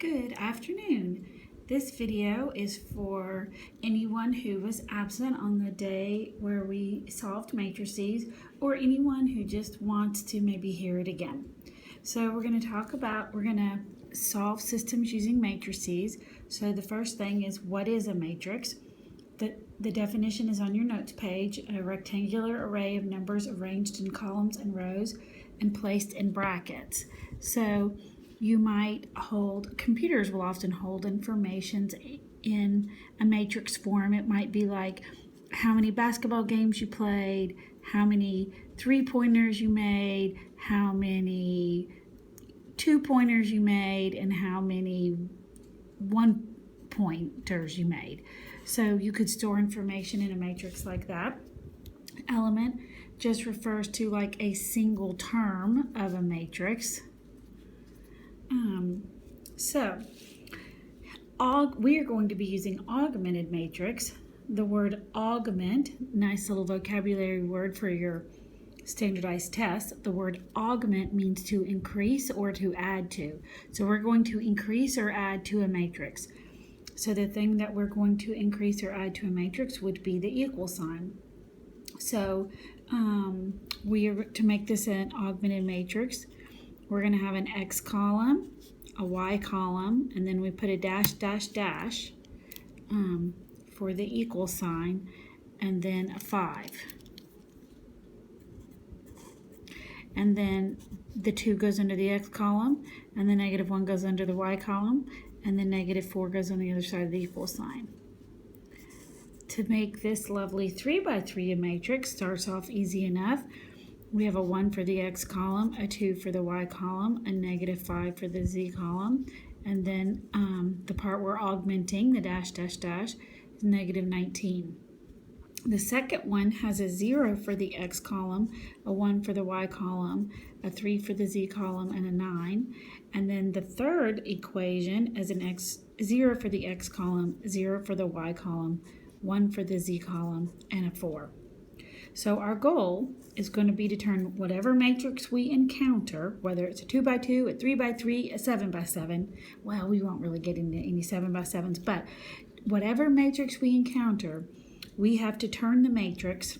Good afternoon. This video is for anyone who was absent on the day where we solved matrices, or anyone who just wants to maybe hear it again. So we're going to solve systems using matrices. So the first thing is, what is a matrix? The definition is on your notes page: a rectangular array of numbers arranged in columns and rows and placed in brackets. So computers will often hold information in a matrix form. It might be like how many basketball games you played, how many 3-pointers you made, how many 2-pointers you made, and how many 1-pointers you made. So you could store information in a matrix like that. Element just refers to like a single term of a matrix. We are going to be using augmented matrix. The word augment, nice little vocabulary word for your standardized test. The word augment means to increase or to add to. So we're going to increase or add to a matrix. So the thing that we're going to increase or add to a matrix would be the equal sign. So to make this an augmented matrix, we're going to have an X column, a Y column, and then we put a dash, dash, dash for the equal sign, and then a 5. And then the 2 goes under the X column, and the -1 goes under the Y column, and the -4 goes on the other side of the equal sign. To make this lovely 3x3 matrix, starts off easy enough. We have a 1 for the X column, a 2 for the Y column, a -5 for the Z column, and then the part we're augmenting, the dash, dash, dash, is -19. The second one has a 0 for the X column, a 1 for the Y column, a 3 for the Z column, and a 9. And then the third equation is 0 for the X column, 0 for the Y column, 1 for the Z column, and a 4. So our goal is going to be to turn whatever matrix we encounter, whether it's a 2x2, a 3x3, a 7x7, well, we won't really get into any 7x7s, but whatever matrix we encounter, we have to turn the matrix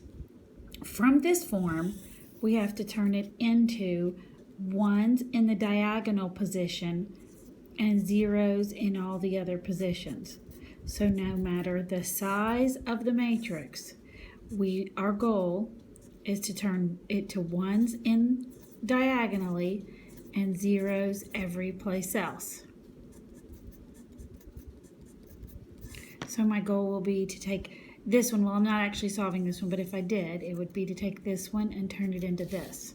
from this form, we have to turn it into 1s in the diagonal position and 0s in all the other positions. So no matter the size of the matrix, our goal is to turn it to 1s in diagonally and 0s every place else. So my goal will be to take this one. Well, I'm not actually solving this one, but if I did, it would be to take this one and turn it into this.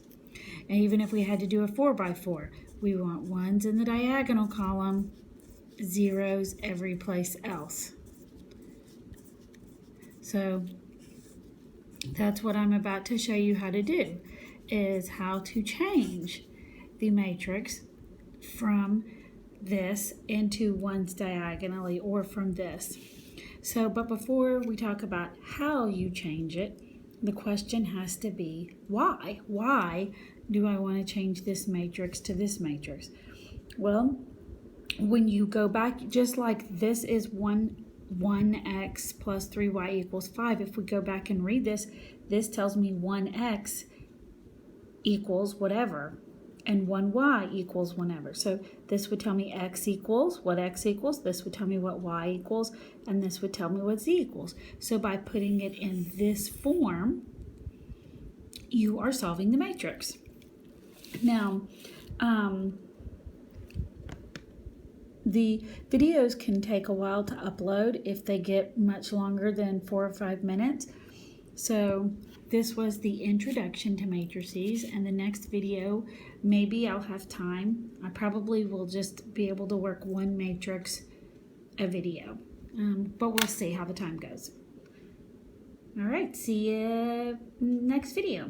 And even if we had to do a 4x4, we want 1s in the diagonal column, 0s every place else. So that's what I'm about to show you how to do, is how to change the matrix from this into 1s diagonally, or from this. But before we talk about how you change it, the question has to be why? Why do I want to change this matrix to this matrix? Well, when you go back, just like this is 1x plus 3y equals 5. If we go back and read this, this tells me 1x equals whatever, and 1y equals whatever. So this would tell me x equals what x equals, this would tell me what y equals, and this would tell me what z equals. So by putting it in this form, you are solving the matrix. Now, the videos can take a while to upload if they get much longer than 4 or 5 minutes. So this was the introduction to matrices, and the next video, maybe I'll have time. I probably will just be able to work one matrix a video, but we'll see how the time goes. All right, see you next video.